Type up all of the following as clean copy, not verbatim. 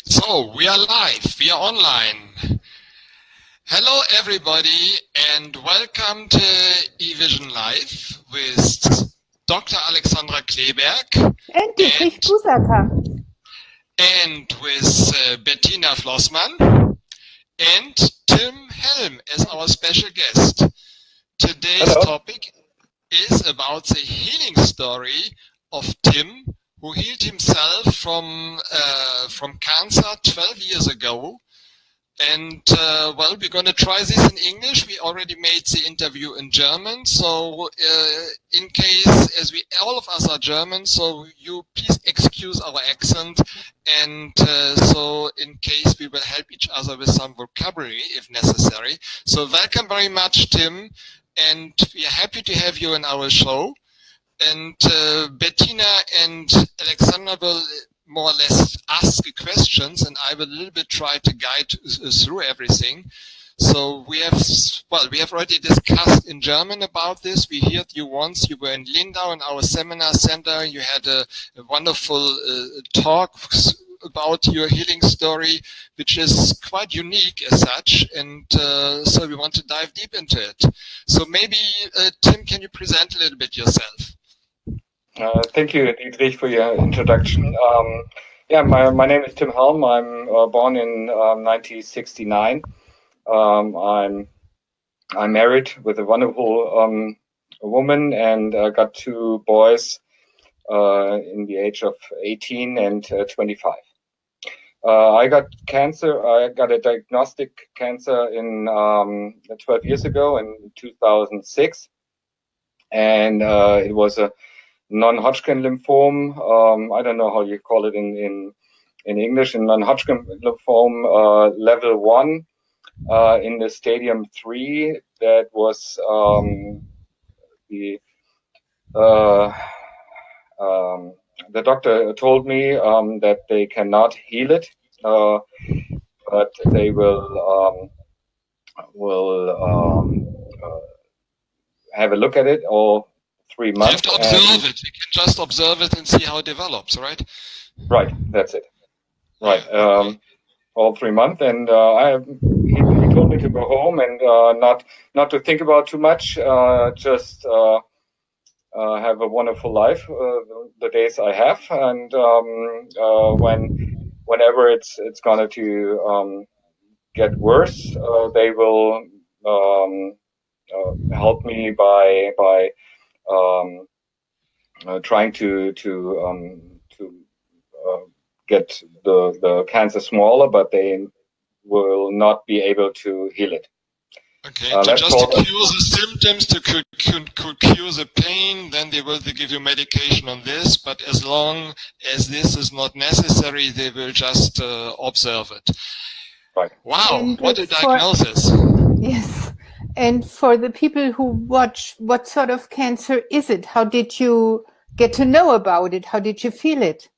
So, we are live, we are online. Hello everybody and welcome to eVision Live with Dr. Alexandra Kleeberg and Dietrich Busacker and with Bettina Flossmann and Tim Helm as our special guest. Today's topic is about the healing story of Tim, who healed himself from cancer 12 years ago. And well, we're going to try this in English. We already made the interview in German. So in case, as we all of us are German, so you please excuse our accent. And so in case we will help each other with some vocabulary if necessary. So welcome very much, Tim. And we are happy to have you in our show. And Bettina and Alexandra will more or less ask questions, and I will a little bit try to guide through everything. So we have already discussed in German about this. We heard you once. You were in Lindau in our seminar center. You had a wonderful talk about your healing story, which is quite unique as such. And so we want to dive deep into it. So maybe, Tim, can you present a little bit yourself? Thank you, Dietrich, for your introduction. Yeah, my name is Tim Helm. I'm born in 1969. I'm married with a wonderful woman and got two boys in the age of 18 and 25. I got cancer. I got a diagnostic cancer in 12 years ago in 2006, and it was a non-Hodgkin lymphoma. I don't know how you call it in English. In non-Hodgkin lymphoma, level 1 in the stadium 3. That was the doctor told me that they cannot heal it, but they will have a look at it all 3 months. You have to observe it. You can just observe it and see how it develops, right? Right, that's it. Right, all 3 months, and he told me to go home and not to think about too much, just have a wonderful life, the days I have, and whenever it's going to get worse, they will help me by trying to get the cancer smaller, but they will not be able to heal it. Okay, so just to cure the symptoms, to cure the pain, then they will give you medication on this, but as long as this is not necessary, they will just observe it. Right. Wow, and what a diagnosis. Yes. And for the people who watch, what sort of cancer is it? How did you get to know about it? How did you feel it?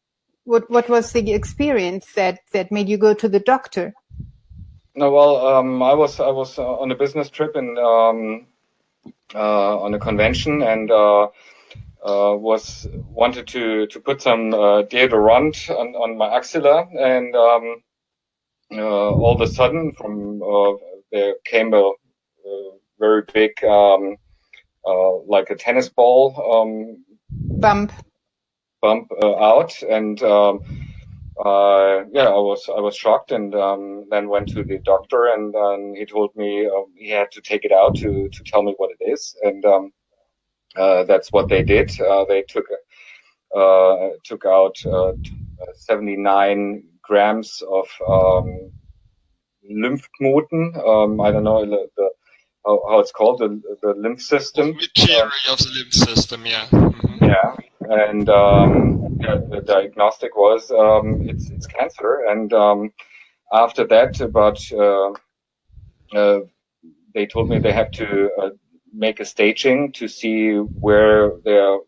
What was the experience that made you go to the doctor? No, well, I was on a business trip and on a convention, and wanted to put some deodorant on my axilla, and all of a sudden from there came a very big, like a tennis ball bump out, and yeah, I was shocked, and then went to the doctor, and he told me he had to take it out to tell me what it is, and that's what they did. They took out 79 grams of lymphknoten. I don't know how it's called, the lymph system. Material of the lymph system, yeah. Mm-hmm. Yeah, and the diagnostic was it's cancer, and after that, about they told me they have to make a staging to see where there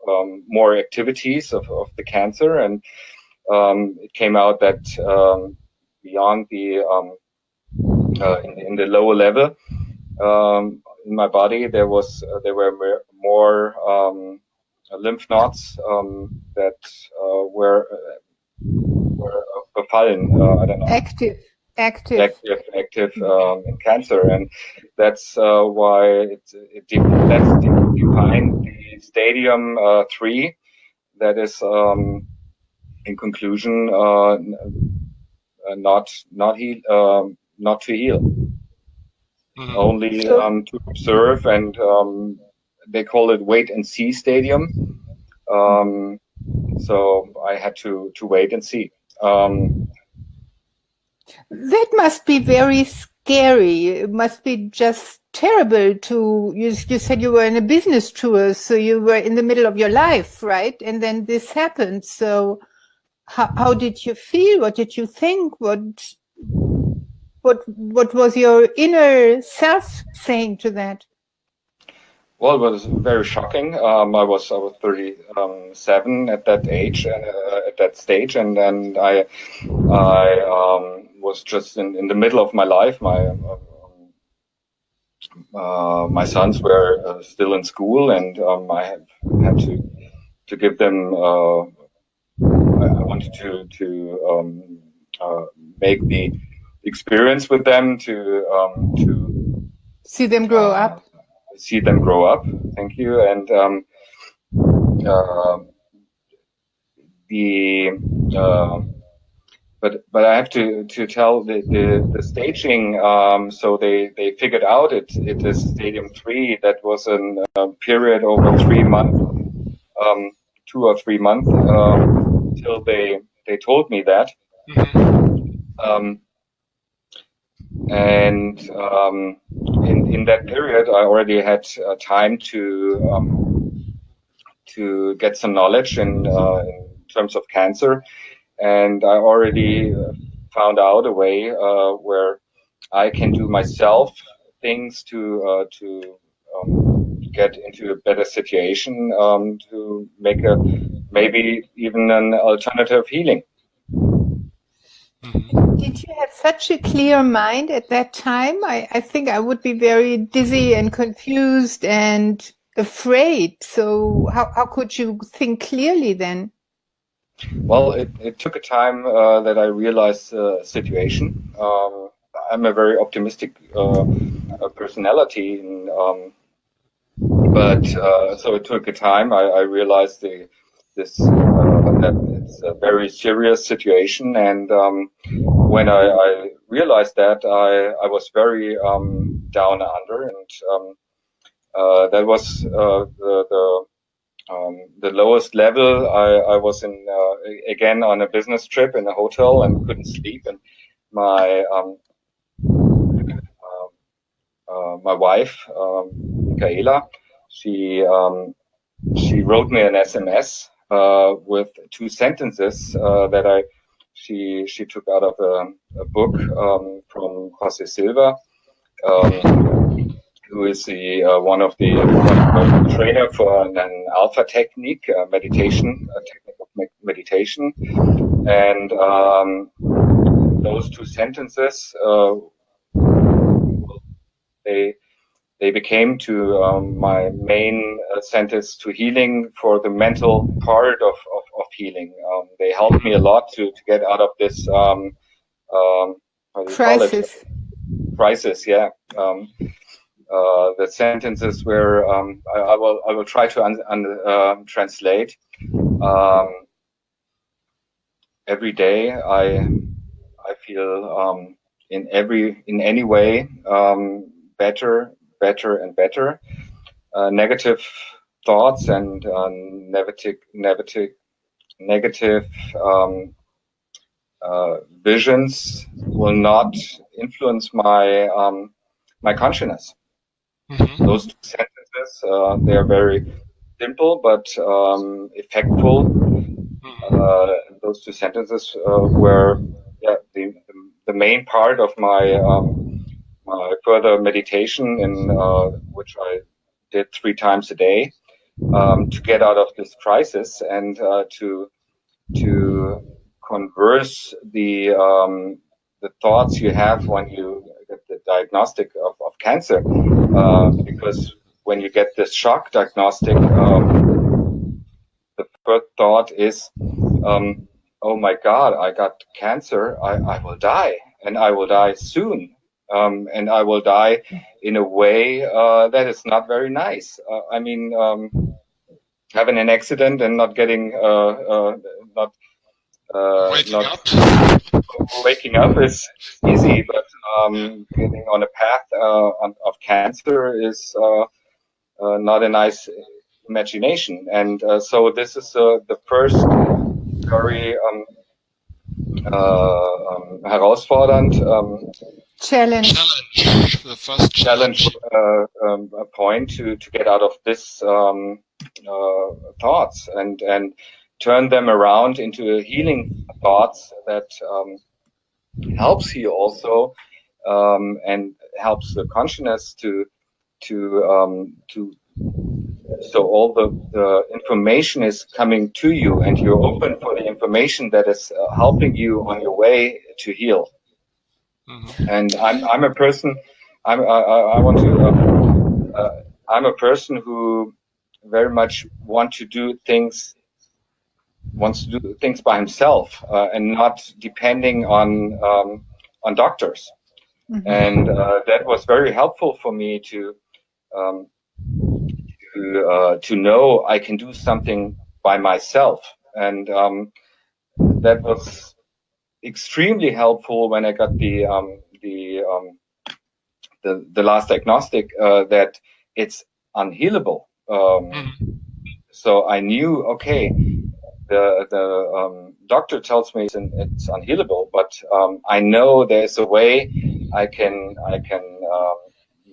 are more activities of the cancer, and it came out that beyond the in the lower level in my body there were more lymph nodes that were befallen. I don't know. Active in cancer, and that's why that's defined the stadium 3. That is, in conclusion, not to heal, only to observe, and they call it wait and see stadium. So I had to wait and see. That must be very scary. It must be just terrible to, you said you were in a business tour, so you were in the middle of your life, right? And then this happened. So how did you feel? What did you think? What was your inner self saying to that? Well, it was very shocking. I was 37 at that age, at that stage, and then I was just in the middle of my life. My sons were still in school, and I had to give them. I wanted to make the experience with them to see them grow up. See them grow up. Thank you. And but I have to tell the staging. So they figured out it is stadium 3. That was a period over 3 months, 2 or 3 months, till they told me that. And in that period, I already had time to get some knowledge in terms of cancer, and I already found out a way where I can do myself things to get into a better situation, to make maybe even an alternative healing. Did you have such a clear mind at that time? I think I would be very dizzy and confused and afraid. So how could you think clearly then? Well, it took a time that I realized the situation. I'm a very optimistic personality, but so it took a time. I realized that it's a very serious situation, and when I realized that, I was very down under, and that was the lowest level. I was in again on a business trip in a hotel and couldn't sleep, and my my wife, Michaela, she wrote me an SMS with 2 sentences that she took out of a book from Jose Silva, who is one of the trainer for an alpha technique, meditation, a technique of meditation, and those 2 sentences they became to my main sentence to healing for the mental part of healing. They helped me a lot to get out of this crisis. Crisis, yeah. The sentences where I will try to translate. Every day I feel in any way better and better. Negative thoughts and negative visions will not influence my my consciousness. Those 2 sentences, they are very simple but effectful. Those 2 sentences were the main part of my my further meditation, in which I did 3 times a day, to get out of this crisis and to converse the thoughts you have when you get the diagnostic of cancer, because when you get this shock diagnostic, first thought is, oh my God, I got cancer. I will die, and I will die soon. And I will die in a way that is not very nice. I mean, having an accident and not getting waking up is easy, but getting on a path of cancer is not a nice imagination. And so this is the first very herausfordernd challenge. The first challenge. Point to get out of this thoughts and turn them around into healing thoughts that helps you also and helps the consciousness to so all the information is coming to you, and you're open for the information that is helping you on your way to heal. Mm-hmm. And I'm a person. I'm a person who very much wants to do things by himself and not depending on doctors. Mm-hmm. And that was very helpful for me to know I can do something by myself, and that was extremely helpful when I got the last diagnostic that it's unhealable. So I knew, okay, the doctor tells me it's unhealable, but I know there's a way I can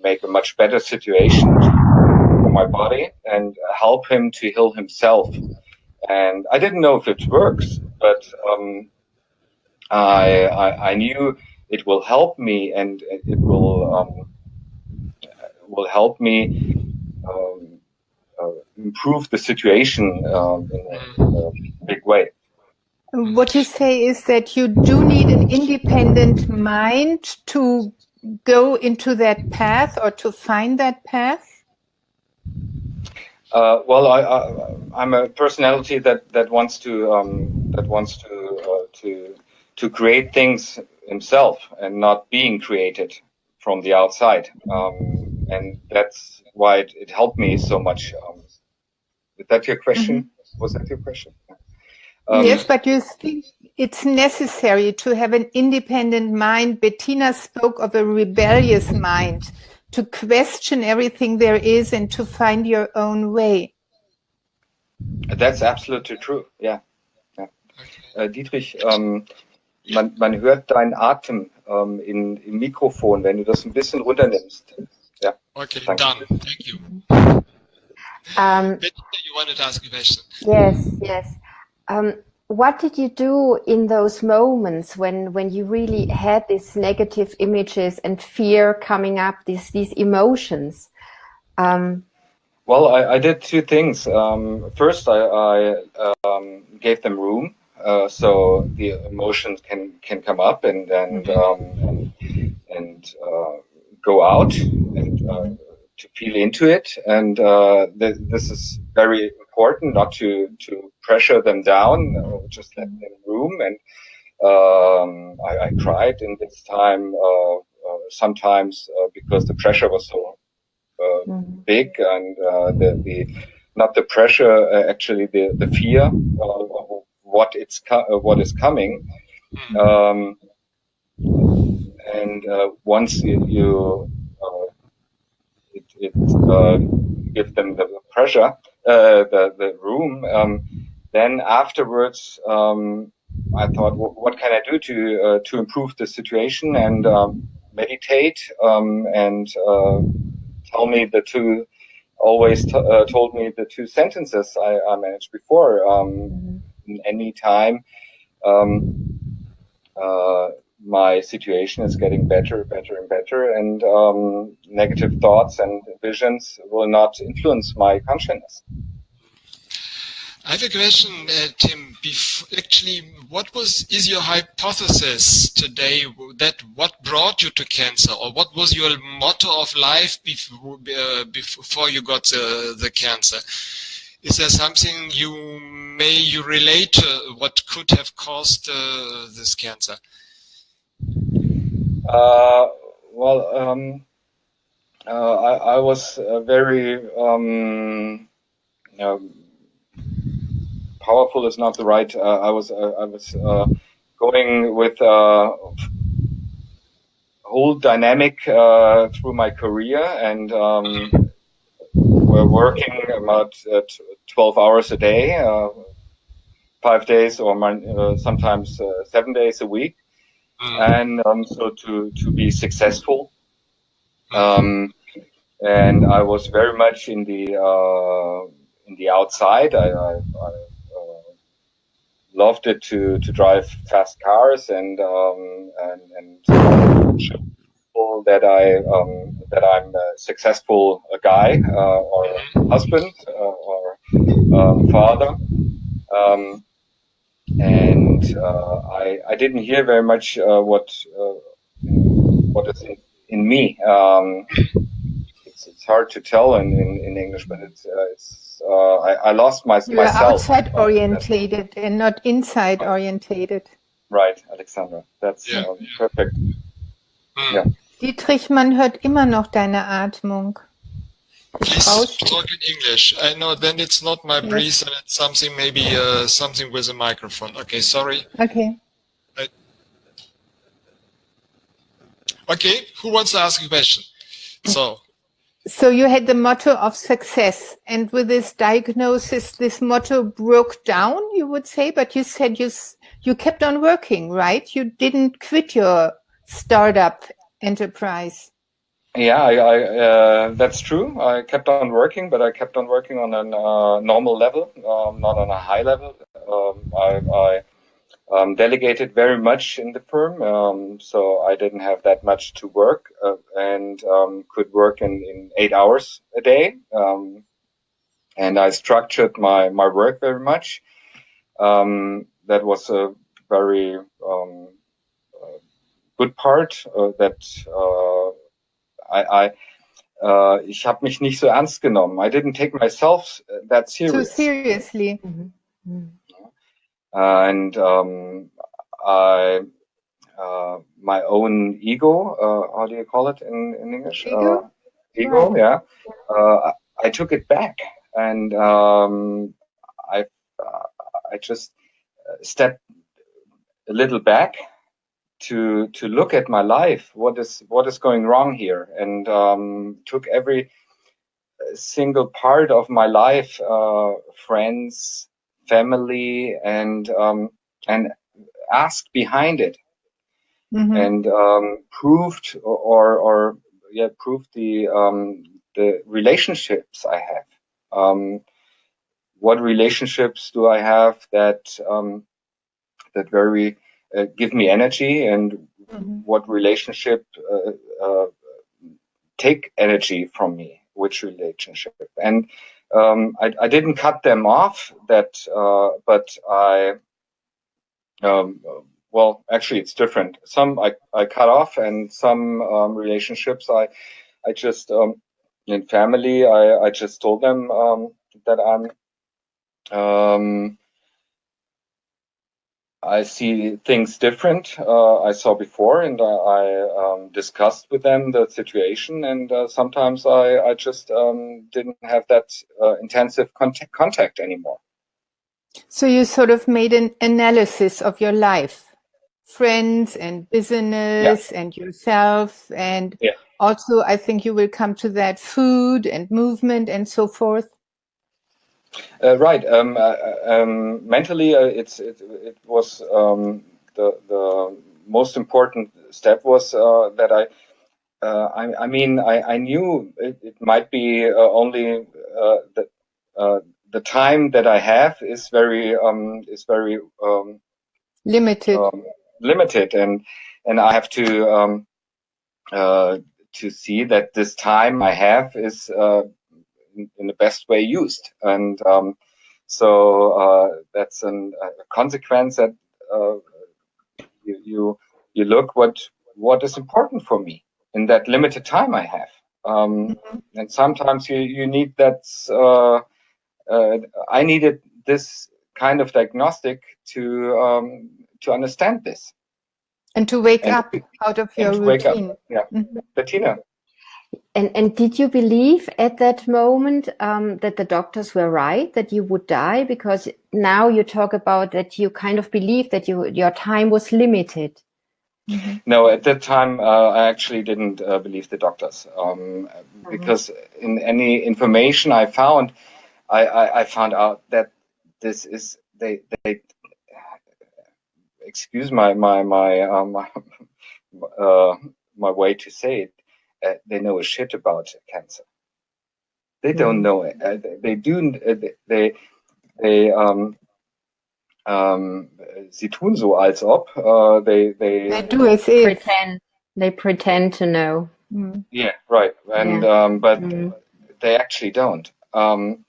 make a much better situation for my body and help him to heal himself. And I didn't know if it works, but I knew it will help me, and it will help me improve the situation in a big way. What you say is that you do need an independent mind to go into that path or to find that path? Well, I'm a personality that wants to create things himself and not being created from the outside, and that's why it helped me so much. Is that your question? Mm-hmm. Was that your question? Yes, but you think it's necessary to have an independent mind. Bettina spoke of a rebellious mind, to question everything there is and to find your own way. That's absolutely true, yeah. Dietrich, man hört deinen Atem im Mikrofon, wenn du das ein bisschen runternimmst. Ja. Okay, done. Thank you. Bettina, you wanted to ask a question. Yes. What did you do in those moments when you really had these negative images and fear coming up, these emotions? Well, I did two things. First, I gave them room, so the emotions can come up and go out and to feel into it. And this is very important, not to pressure them down, just let them room. And I cried in this time sometimes because the pressure was so big, and not the pressure, actually the fear of what is coming. And once you give them the pressure, the room, then afterwards I thought, what can I do to improve the situation, and meditate and tell me the two. Always told me the two sentences I managed before. In any time, my situation is getting better and better, and negative thoughts and visions will not influence my consciousness. I have a question, Tim. Actually, what is your hypothesis today? That what brought you to cancer, or what was your motto of life before you got the cancer? Is there something you may you relate what could have caused this cancer? I was very powerful is not the right. I was going with whole dynamic through my career, and we're working about 12 hours a day, 5 days or sometimes 7 days a week, and so to be successful. And I was very much in the outside. I loved it to drive fast cars and show people that I'm a successful guy or husband or father. And I didn't hear very much what is in me. It's hard to tell in English, but I lost myself. You're outside orientated and not inside orientated. Right, Alexandra. That's perfect. Yeah. Dietrich, man hört immer noch deine Atmung. Please talk in English. I know then it's not my breath, and it's something maybe something with a microphone. Okay, sorry. Okay. Okay, who wants to ask a question? So you had the motto of success, and with this diagnosis, this motto broke down, you would say, but you said you kept on working, right? You didn't quit your startup enterprise. Yeah, that's true. I kept on working, but I kept on working on a normal level, not on a high level. I delegated very much in the firm, so I didn't have that much to work, and could work in 8 hours a day. And I structured my work very much. That was a very good part that ich habe mich nicht so ernst genommen. I didn't take myself that serious. So seriously. And my own ego, how do you call it in English? Ego? Ego, yeah. I took it back, and I just stepped a little back to look at my life. What is going wrong here? And took every single part of my life, friends, family, and asked behind it, and proved proved the relationships I have. What relationships do I have that very give me energy, and what relationship take energy from me? Which relationship? And I didn't cut them off, but I well, actually it's different. Some I cut off, and some relationships I just in family I just told them that I see things different. I saw before, and I discussed with them the situation, and sometimes I just didn't have that intensive contact anymore. So you sort of made an analysis of your life, friends and business and yourself, and also I think you will come to that food and movement and so forth. Right. Mentally, it was the most important step was that I mean I knew it might be only the time that I have is very limited, and I have to see that this time I have is in the best way used, and so that's a consequence that you look what is important for me in that limited time I have, and sometimes you need that. I needed this kind of diagnostic to understand this and to wake up out of your routine. Yeah, Bettina. And did you believe at that moment that the doctors were right, that you would die? Because now you talk about that you kind of believe that your time was limited. No, at that time I actually didn't believe the doctors because in any information I found, I found out that this is they excuse my way to say it. They know a shit about cancer. They don't know it. They do. Sie tun so, als ob. They do as if. Pretend. They pretend to know. Yeah, right. And but they actually don't. And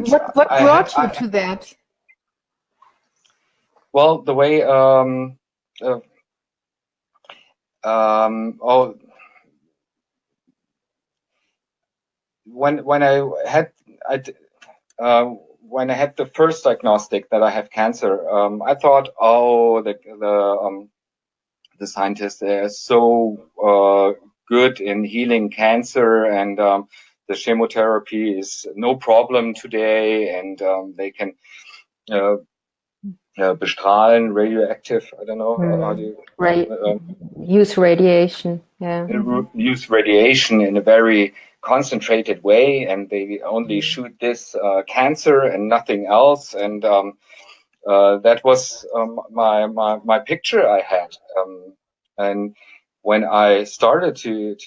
but what brought you to that? Well, the way when I had the first diagnostic that I have cancer, I thought, oh, the scientists are so good in healing cancer, and the chemotherapy is no problem today, and they can bestrahlen, radioactive. I don't know how do you use radiation. Yeah, use radiation in a very concentrated way, and they only shoot this cancer and nothing else. And that was my picture I had. And when I started to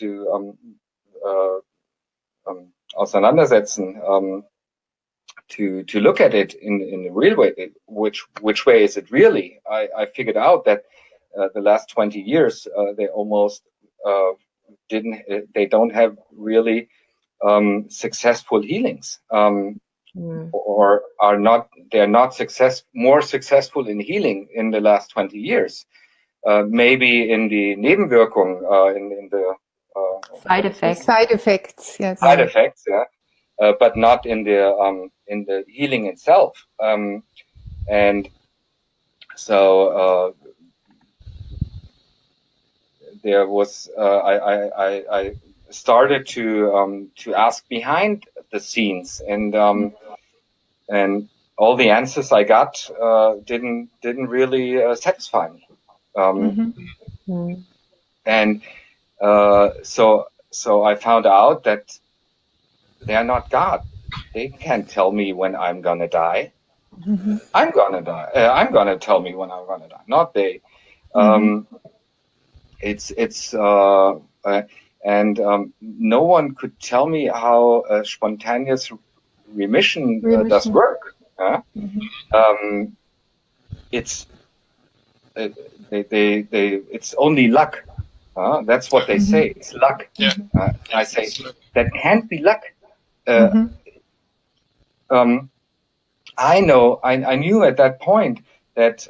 auseinandersetzen, to look at it in the real way, which way is it really? I figured out that the last 20 years they almost they don't have really successful healings, or they're not more successful in healing in the last 20 years. Maybe in the Nebenwirkung, in the side effects. Side effects, yes. Side effects, yeah. But not in the healing itself. And so there was I started to ask behind the scenes, and all the answers I got didn't really satisfy me. And so I found out that they are not God. They can't tell me when I'm gonna die. I'm gonna die. I'm gonna tell me when I'm gonna die, not they. And no one could tell me how spontaneous remission does work. It's it's only luck. That's what they say. It's luck. Yeah. I say that can't be luck. I knew at that point that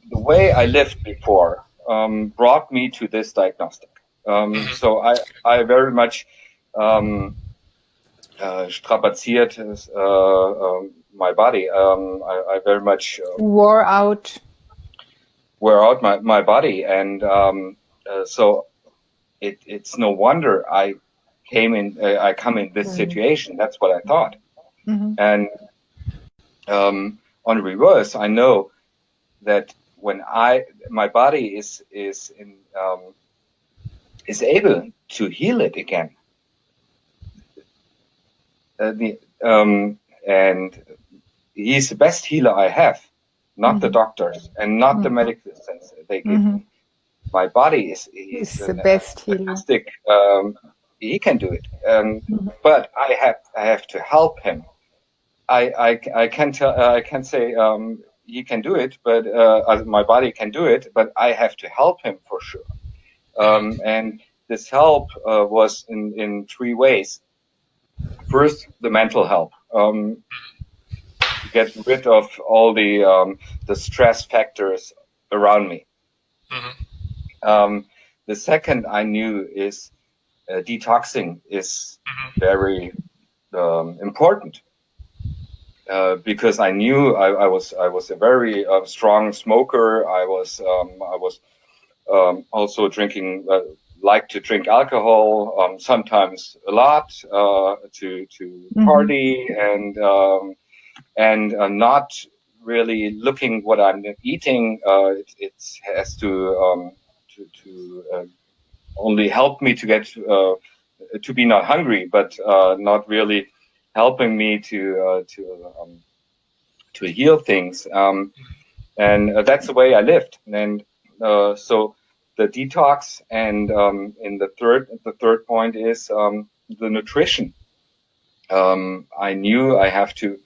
the way I lived before brought me to this diagnostic. So I very much strapaziert my body. I very much wore out my body, and so it's no wonder I come in this situation. That's what I thought. And on reverse, I know that when my body is able to heal it again, and he's the best healer I have, not the doctors and not the medical assistants they give me. My body is the best healer. He can do it, but I have to help him. I can't say he can do it, but my body can do it, but I have to help him for sure. And this help was in three ways. First, the mental help. Get rid of all the stress factors around me. The second I knew is detoxing is very important. because I knew I was a very strong smoker. I was also drinking, like to drink alcohol, sometimes a lot, to party, and not really looking what I'm eating. It has to only help me to get to be not hungry, but not really helping me to heal things. And that's the way I lived. And so the detox, and in the third point is the nutrition. I knew I have to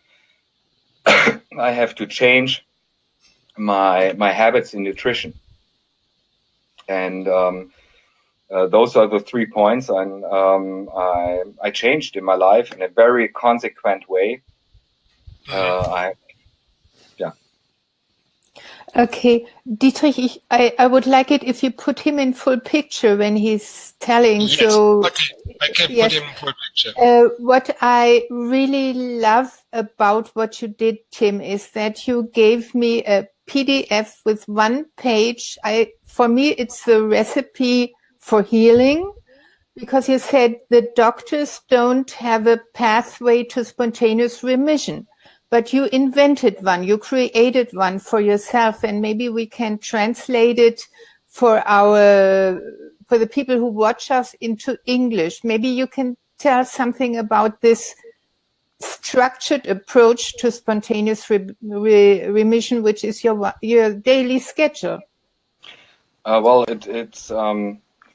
I have to change my habits in nutrition, and those are the 3 points I changed in my life in a very consequent way. Okay, Dietrich, I would like it if you put him in full picture when he's telling. Yes. So, okay, I can put him in full picture. What I really love about what you did, Tim, is that you gave me a PDF with 1 page. For me, it's the recipe for healing, because you said the doctors don't have a pathway to spontaneous remission. But you invented one, you created one for yourself, and maybe we can translate it for the people who watch us into English. Maybe you can tell something about this structured approach to spontaneous remission, which is your daily schedule. Well, it's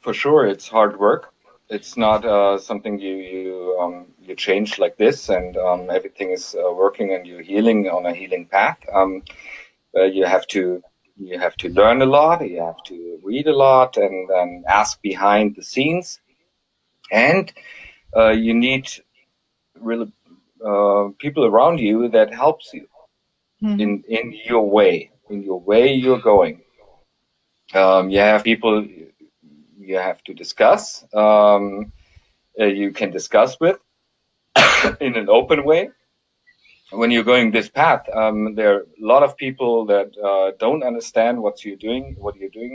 for sure it's hard work. It's not something you change like this, and everything is working and you're healing on a healing path. You have to learn a lot. You have to read a lot and ask behind the scenes, and you need really people around you that helps you in your way you're going. You have people you have to discuss. You can discuss with in an open way. When you're going this path, there are a lot of people that don't understand what you're doing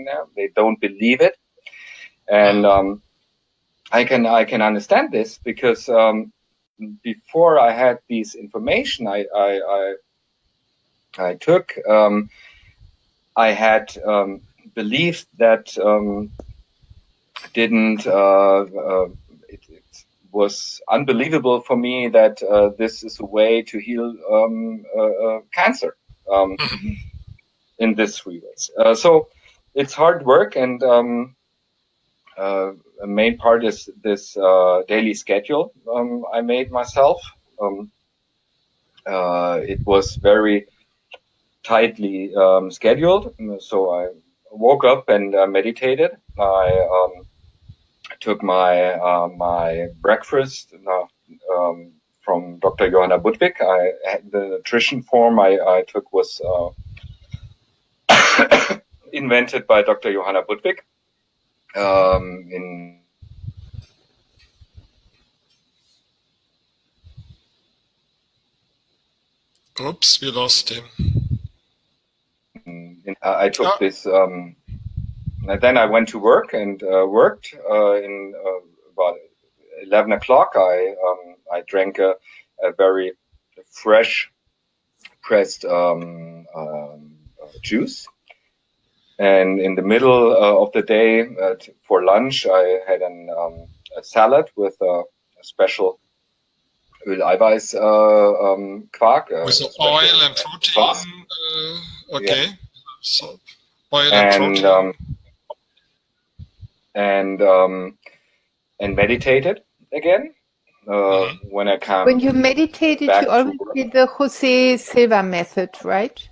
now. They don't believe it, and I can understand this, because before I had this information, I took. I had beliefs that didn't. It was unbelievable for me that this is a way to heal cancer in this 3 ways. So it's hard work, and a main part is this daily schedule I made myself. It was very tightly scheduled, so I woke up and meditated. I took my breakfast from Dr. Johanna Budwig. The nutrition form I took was invented by Dr. Johanna Budwig. Oops, we lost him. I took this, and then I went to work and worked in about 11 o'clock. I drank a very fresh pressed juice, and in the middle of the day for lunch I had a salad with a special Öl-Eiweiß Quark. With oil and protein. Okay. Yeah. So oil and protein. And meditated again. When I come. When you meditated, you always did the Jose Silva method, right?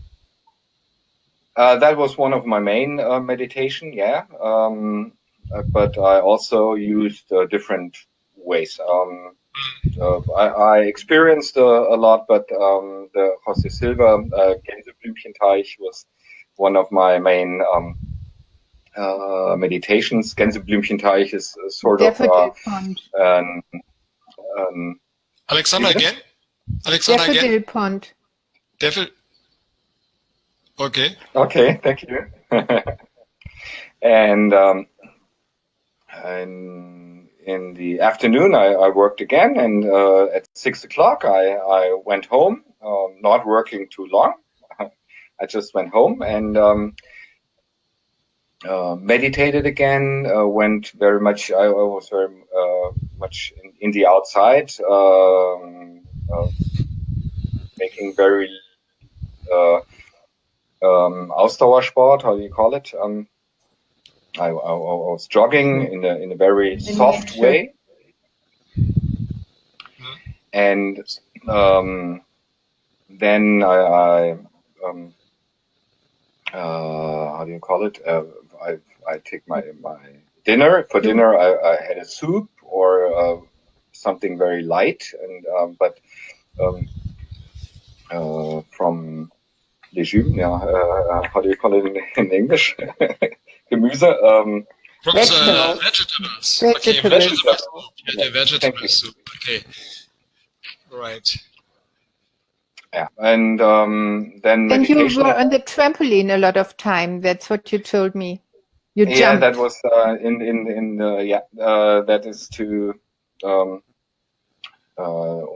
That was one of my main meditation, yeah. But I also used different ways. I experienced a lot, but the Jose Silva Gänseblümchenteich was one of my main meditations. Gänseblümchenteich is sort Definitely of Alexandra again. Alexandra again. Pond. Definitely. Okay. Okay, thank you. And in the afternoon, I worked again, and at 6 o'clock, I went home, not working too long. I just went home and meditated again. Went very much. I was very much in the outside, making very Ausdauersport. How do you call it? I was jogging in a very soft way, and then I how do you call it? I take my dinner. For dinner, I had a soup or something very light, and but from legume, yeah. How do you call it in English? Gemüse. Vegetables. Okay, vegetable soup. Yeah, the vegetable soup. Okay. Right. Yeah, and then And you meditation. were on the trampoline a lot of time. That's what you told me. You jumped. Yeah, that was that is to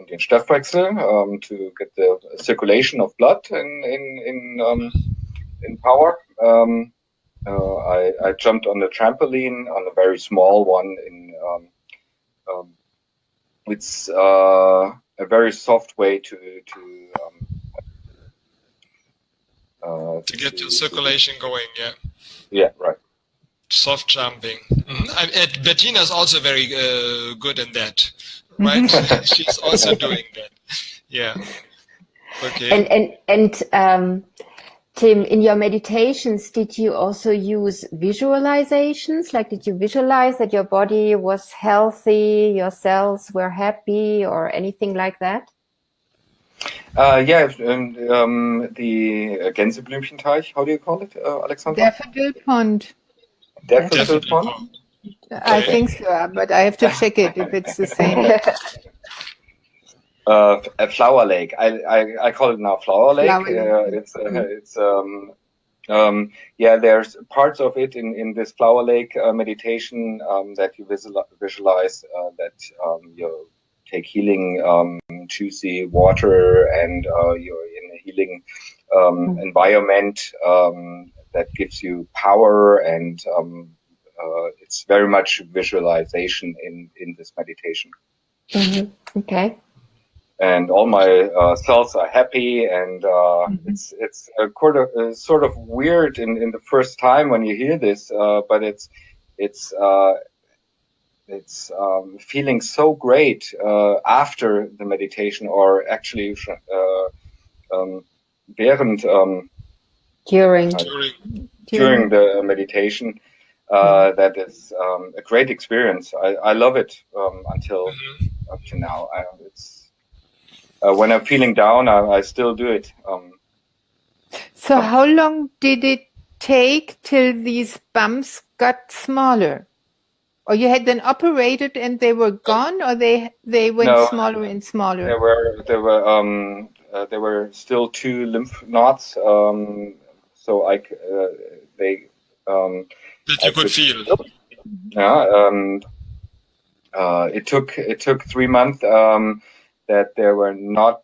den Stoffwechsel, to get the circulation of blood in power. I jumped on the trampoline, on a very small one. It's a very soft way to get your circulation going. Yeah. Yeah, right. Soft jumping. Mm-hmm. Bettina is also very good in that, right? She's also doing that. Yeah. Okay. And Tim, in your meditations, did you also use visualizations? Like, did you visualize that your body was healthy, your cells were happy, or anything like that? Yeah, the Gänseblümchenteich, how do you call it, Alexandra? Daffodil pond. Daffodil pond? I think so, but I have to check it if it's the same. A flower lake. I call it now flower lake. Yeah, there's parts of it in this flower lake meditation that you visualize that you take healing juicy water, and you're in a healing environment that gives you power, and it's very much visualization in this meditation. Mm-hmm. Okay. And all my cells are happy, and it's a sort of weird in the first time when you hear this, but it's feeling so great after the meditation, or actually during the meditation. That is a great experience. I love it until up to now. It's when I'm feeling down, I still do it. So how long did it take till these bumps got smaller? Or you had them operated and they were gone, or they went smaller and smaller? There were still 2 lymph nodes, so that you could feel. Yeah. It took 3 months that they were not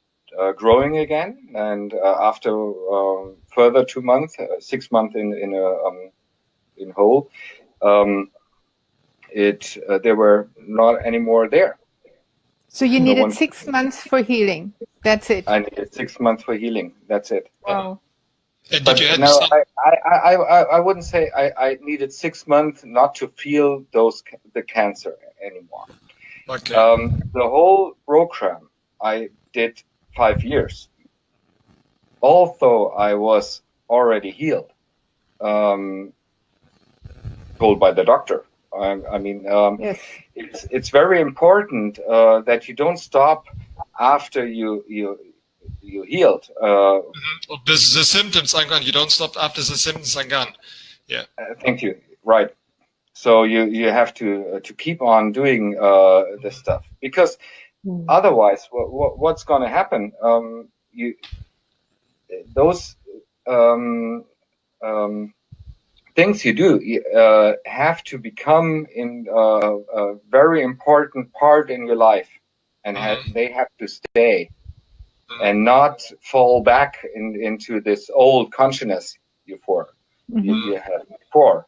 growing again, and after further 2 months, 6 months in whole, they were not anymore there. So you needed 6 months for healing. That's it. I needed 6 months for healing. That's it. Wow. But I wouldn't say I needed 6 months not to feel the cancer anymore. Okay. The whole program I did 5 years. Although I was already healed, told by the doctor. Yes. It's very important that you don't stop after you healed. The symptoms are gone. You don't stop after the symptoms are gone. Yeah. Thank you. Right. So you have to keep on doing this stuff, because otherwise, what's going to happen? those things you do have to become a very important part in your life, and they have to stay and not fall back into this old consciousness you had before.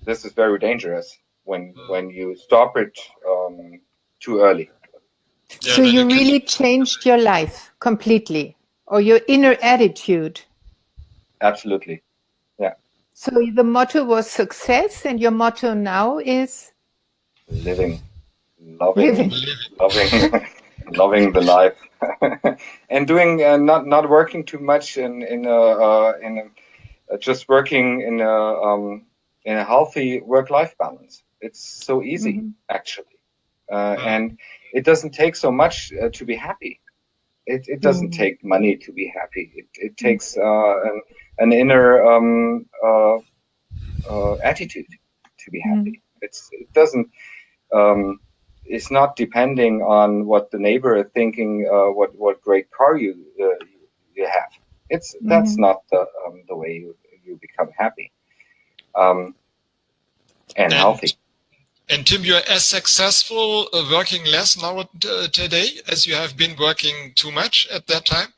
This is very dangerous when you stop it too early. So you really changed your life completely, or your inner attitude? Absolutely, yeah. So the motto was success, and your motto now is? Living, loving the life, and doing not working too much in just working in a healthy work-life balance. It's so easy, actually, and it doesn't take so much to be happy. It doesn't take money to be happy. It takes an inner attitude to be happy. It doesn't. It's not depending on what the neighbor is thinking. What great car you have. That's not the way you become happy and healthy. And Tim, you're as successful working less now today as you have been working too much at that time?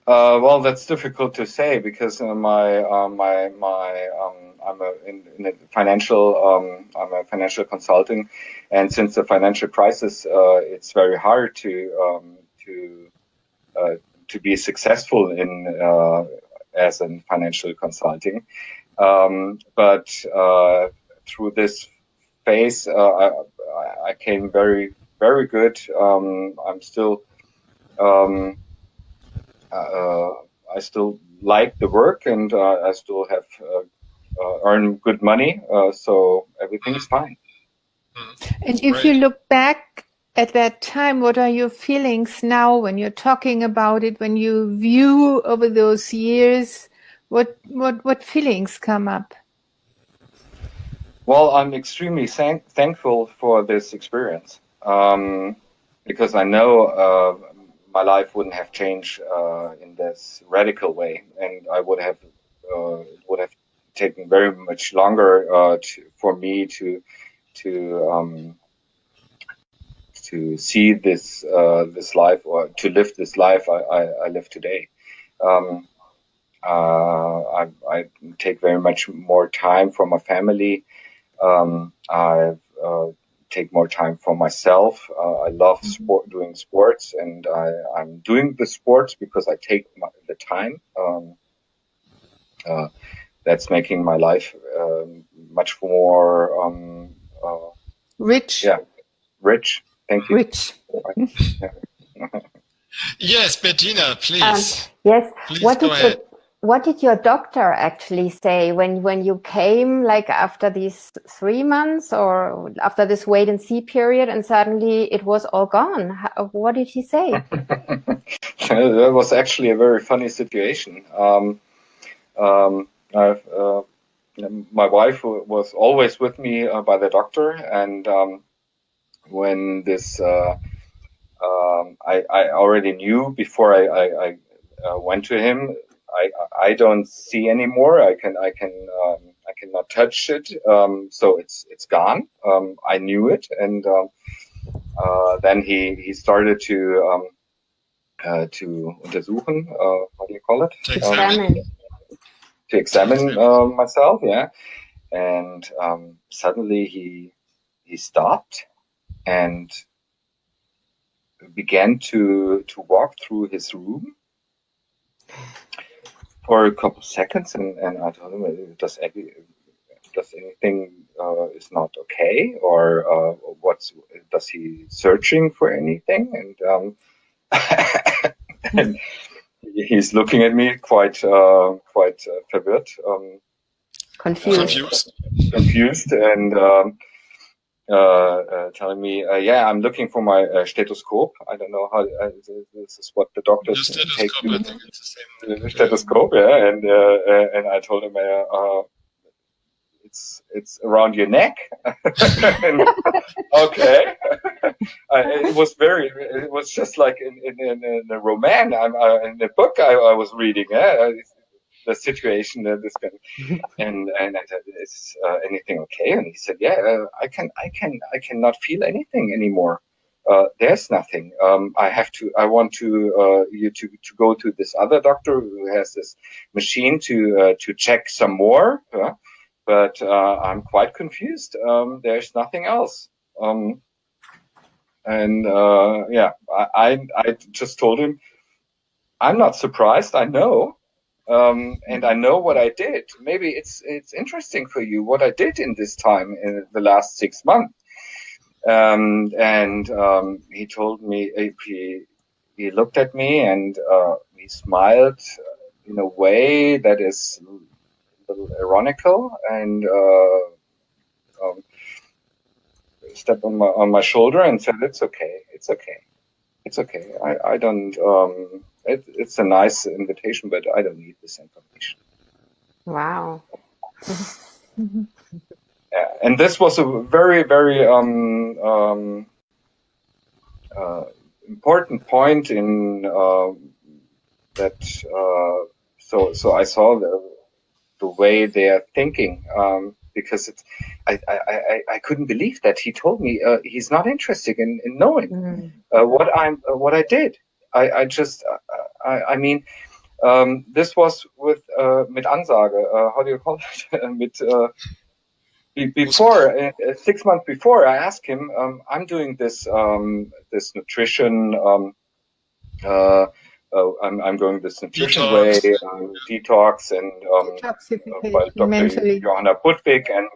Well, that's difficult to say because I'm a financial consultant, and since the financial crisis, it's very hard to be successful as a financial consulting. But through this phase, I came very, very good. I'm still, I still like the work, and I still have earn good money. So everything is fine. And if you look back at that time, what are your feelings now when you're talking about it? When you view over those years, what feelings come up? Well, I'm extremely thankful for this experience because I know my life wouldn't have changed in this radical way, and I would have taken very much longer for me to see this life, or to live this life I live today. I take very much more time for my family. I take more time for myself. I love doing sports, and I'm doing the sports because I take the time. That's making my life much more rich. Yeah, rich. Thank you. Rich. Yes, Bettina, please. Yes. Please go ahead. What did your doctor actually say when you came, like after these 3 months or after this wait and see period, and suddenly it was all gone? What did he say? That was actually a very funny situation. My wife was always with me by the doctor, and when this I already knew before I went to him. I don't see anymore. I cannot touch it. So it's gone. I knew it, and then he started to untersuchen. How do you call it? To examine myself. Yeah, and suddenly he stopped and began to walk through his room for a couple of seconds, and I told him, does anything is not okay, or does he searching for anything? And and he's looking at me quite verwirrt, confused, and telling me, yeah, I'm looking for my stethoscope. I don't know how this is what the doctors take. I think it's the same. Stethoscope, yeah, and I told him it's around your neck. And, okay. It was just like in a roman, in a book I was reading. The situation, this guy, and I said, "Is anything okay?" And he said, "Yeah, I cannot feel anything anymore. There's nothing. I want you to go to this other doctor who has this machine to check some more. But I'm quite confused. There's nothing else." I just told him, "I'm not surprised. I know." And I know what I did. Maybe it's interesting for you what I did in this time in the last 6 months. He told me, he looked at me and he smiled in a way that is a little ironical, and stepped on my shoulder and said, "It's okay. It's okay. It's okay. I don't. It's a nice invitation, but I don't need this information." Wow. Yeah, and this was a very, very important point in that. So I saw the way they are thinking, because I couldn't believe that he told me he's not interested in knowing what I did. I mean, this was with mit Ansage. How do you call it? Before 6 months before, I asked him, "I'm doing this this nutrition. I'm going this nutrition way, detox, and by Dr. Johanna Budwig. And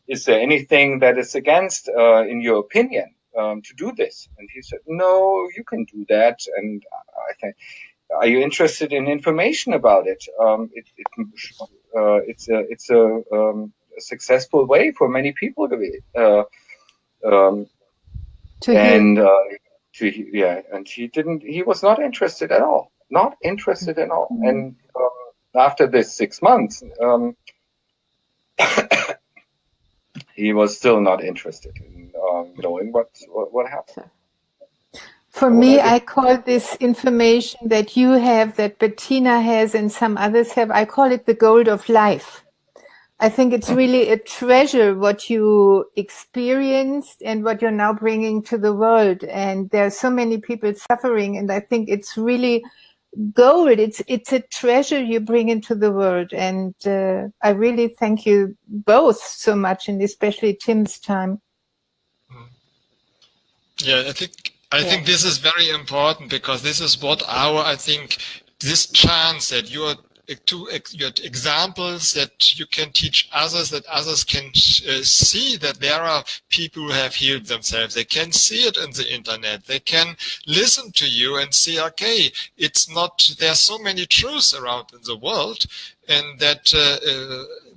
is there anything that is against, in your opinion, to do this?" And he said, "No, you can do that." And I think, "Are you interested in information about it? It's a successful way for many people to be." And he didn't. He was not interested at all. Not interested at all. And after this 6 months, he was still not interested in knowing what happened. For me, I call this information that you have, that Bettina has, and some others have, I call it the gold of life. I think it's really a treasure what you experienced and what you're now bringing to the world. And there are so many people suffering, and I think it's really gold. It's a treasure you bring into the world. And I really thank you both so much, and especially Tim's time. Yeah, I think this is very important, because this is what this chance that you are your examples, that you can teach others, that others can see that there are people who have healed themselves. They can see it in the internet. They can listen to you and see, okay, it's not, there are so many truths around in the world, and that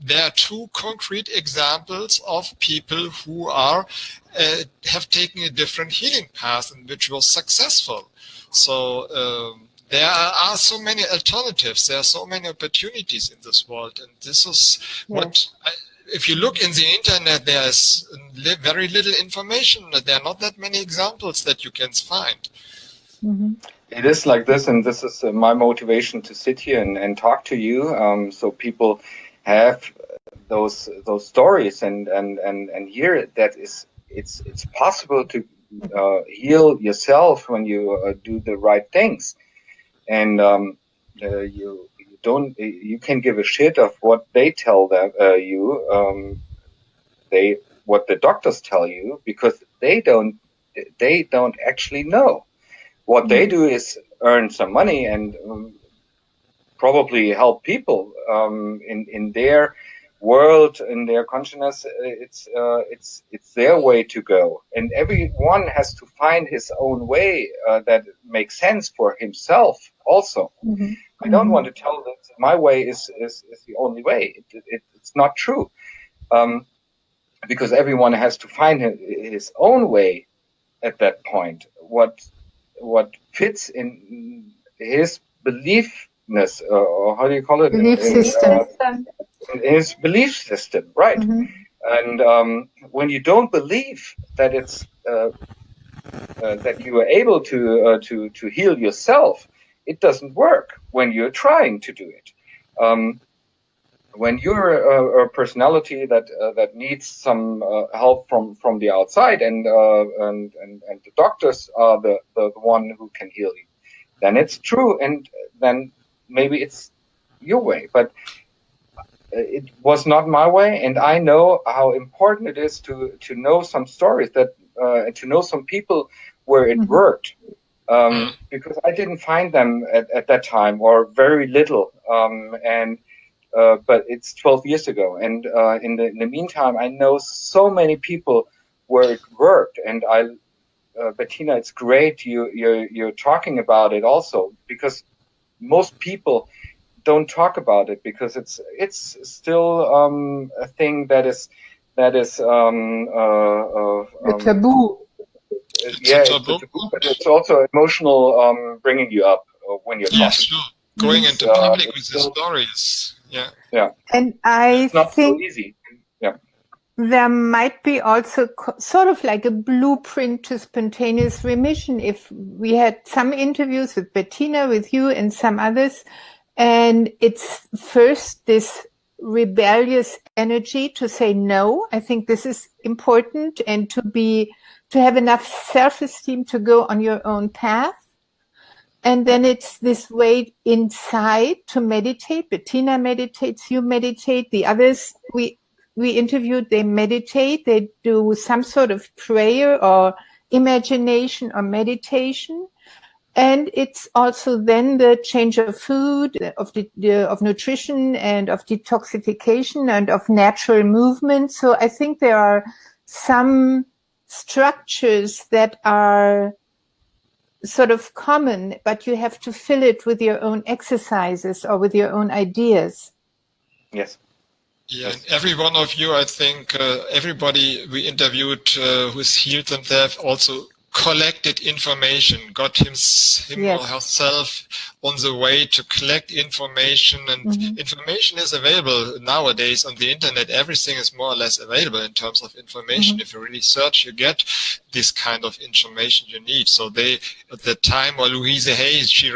there are two concrete examples of people who are have taken a different healing path and which was successful. So there are so many alternatives. There are so many opportunities in this world, and this is what. If you look in the internet, there is very little information. There are not that many examples that you can find. Mm-hmm. It is like this, and this is my motivation to sit here and talk to you, so people have those stories and hear that it's possible to heal yourself when you do the right things, and you can give a shit of what they tell you, what the doctors tell you, because they don't actually know. What they do is earn some money and probably help people in their world, in their consciousness. It's their way to go, and everyone has to find his own way that makes sense for himself. Also, I don't want to tell that my way is the only way. It's not true, because everyone has to find his own way at that point. What fits in his beliefness, or how do you call it? Belief system. in his belief system, right? And when you don't believe that it's that you are able to heal yourself, it doesn't work when you're trying to do it. When you're a personality that needs some help from the outside, and the doctors are the one who can heal you, then it's true, and then maybe it's your way. But it was not my way, and I know how important it is to know some stories, that to know some people where it worked, because I didn't find them at that time, or very little, but it's 12 years ago, and in the meantime, I know so many people where it worked, and Bettina, it's great you're talking about it also, because most people don't talk about it, because it's still a thing that is a taboo. It's a taboo, but it's also emotional, bringing you up when you're talking. Yeah, sure. Going into public with the stories. Yeah. And I it's not think so easy. Yeah. There might be also sort of like a blueprint to spontaneous remission. If we had some interviews with Bettina, with you, and some others, and it's first this rebellious energy to say no. I think this is important, and to have enough self-esteem to go on your own path. And then it's this way inside to meditate. Bettina meditates, you meditate, the others we interviewed, they meditate, they do some sort of prayer or imagination or meditation. And it's also then the change of food, of nutrition, and of detoxification, and of natural movement. So I think there are some structures that are sort of common, but you have to fill it with your own exercises or with your own ideas. Yes. Yeah, and every one of you, I think, everybody we interviewed who's healed themselves also collected information, got him or herself on the way to collect information, and information is available nowadays on the internet. Everything is more or less available in terms of information. If you really search, you get this kind of information you need. So at the time where Louise Hay, she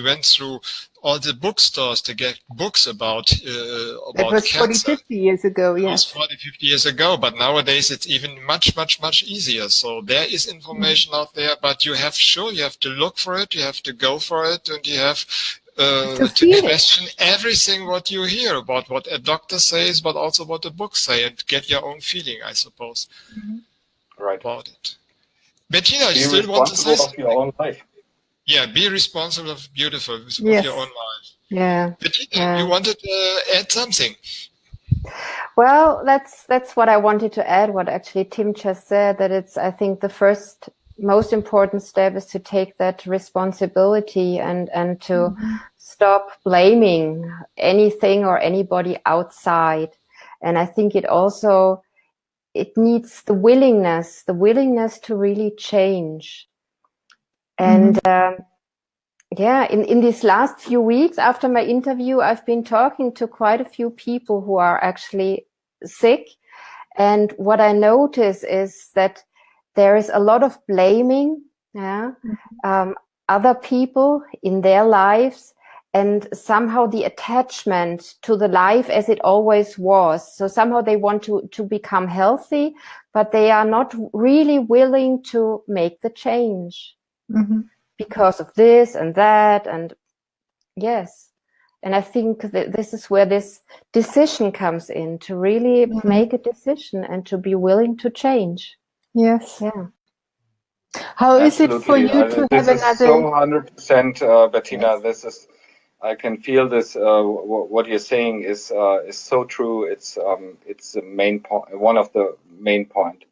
went through all the bookstores to get books about that was cancer. 40, 50 years ago, yes. It was 40, 50 years ago, but nowadays it's even much, much, much easier. So there is information out there, but you have to look for it, you have to go for it, and you have to question everything what you hear about what a doctor says, but also what the books say, and get your own feeling, I suppose, about it. Bettina, you still want to say something? Your own life. Yeah, be responsible, beautiful, with your own life. Yeah. Bettina, you wanted to add something? Well, that's what I wanted to add, what actually Tim just said, that it's, I think the first most important step is to take that responsibility and to stop blaming anything or anybody outside. And I think it needs the willingness to really change. And in these last few weeks after my interview, I've been talking to quite a few people who are actually sick. And what I notice is that there is a lot of blaming other people in their lives, and somehow the attachment to the life as it always was. So somehow they want to become healthy, but they are not really willing to make the change. Because of this and that, and yes. And I think that this is where this decision comes in, to really make a decision and to be willing to change. Yes. Yeah. How is it for you to have another? This is so 100%, Bettina. Yes. I can feel this. What you're saying is so true. It's the main point, one of the main point.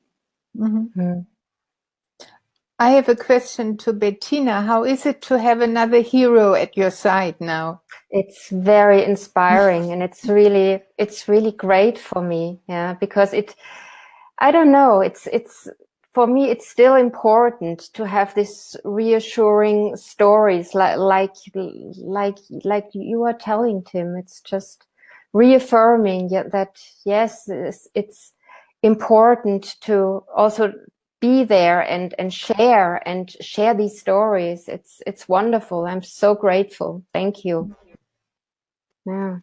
I have a question to Bettina. How is it to have another hero at your side now? It's very inspiring, and it's really great for me. Yeah, because I don't know, it's for me, it's still important to have this reassuring stories like you are telling, Tim. It's just reaffirming that yes, it's important to also be there and share these stories. It's wonderful. I'm so grateful. Thank you. Yeah.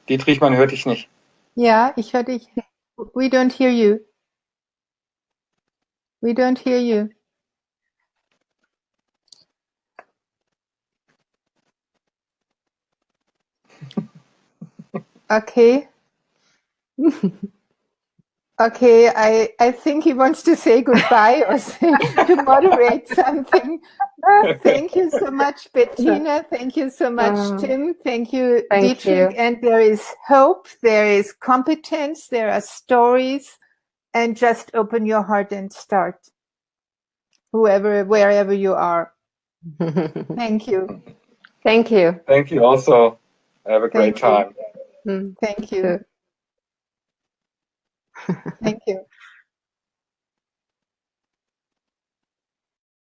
Dietrich, man hört dich nicht. Ja, ich höre dich. We don't hear you. We don't hear you. Okay. Okay, I think he wants to say goodbye or to moderate something. Thank you so much, Bettina. Thank you so much, Tim. Thank you, Dietrich. And there is hope, there is competence, there are stories, and just open your heart and start. Wherever you are. Thank you. Thank you. Thank you also. Have a great time. Thank you. Thank you.